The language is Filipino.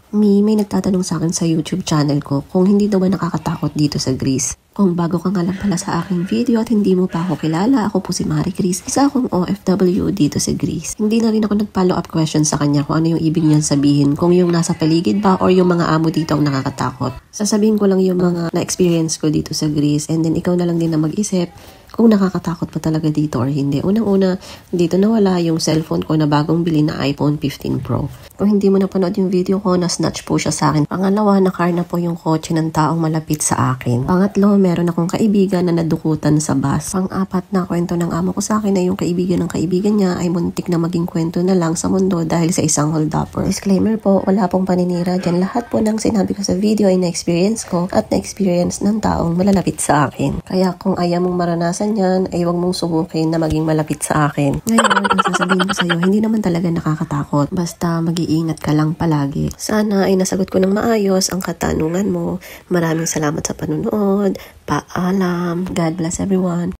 May nagtatanong sa akin sa YouTube channel ko kung hindi daw ba nakakatakot dito sa Greece. Kung bago ka nga lang pala sa aking video at hindi mo pa ako kilala, ako po si Marie Chris, isa akong OFW dito sa Greece. Hindi na rin ako nag-follow up question sa kanya kung ano yung ibig niyan sabihin, kung yung nasa paligid ba or yung mga amo dito ang nakakatakot. Sasabihin ko lang yung mga na-experience ko dito sa Greece and then ikaw na lang din na mag-isip kung nakakatakot pa talaga dito or hindi. Unang-una, dito nawala yung cellphone ko na bagong bili na iPhone 15 Pro. Kung hindi mo napanood yung video ko, na-snatch po siya sa akin. Pangalawa, nakar na po yung kotse ng taong malapit sa akin. Pangatlo, meron akong kaibigan na nadukutan sa bus. Pang-apat na kwento ng amo ko sa akin na yung kaibigan ng kaibigan niya ay muntik na maging kwento na lang sa mundo dahil sa isang hold-upper. Disclaimer po, wala pong paninira dyan. Lahat po ng sinabi ko sa video ay na-experience ko at na-experience ng taong malalapit sa akin. Kaya kung ayaw mong maranasan yan, ay huwag mong subukin na maging malapit sa akin. Ngayon, ang sasabihin ko sa'yo, hindi naman talaga nakakatakot. Basta mag-iingat ka lang palagi. Sana ay nasagot ko ng maayos ang katanungan mo. Maraming salamat sa panunood. Paalam. God bless everyone.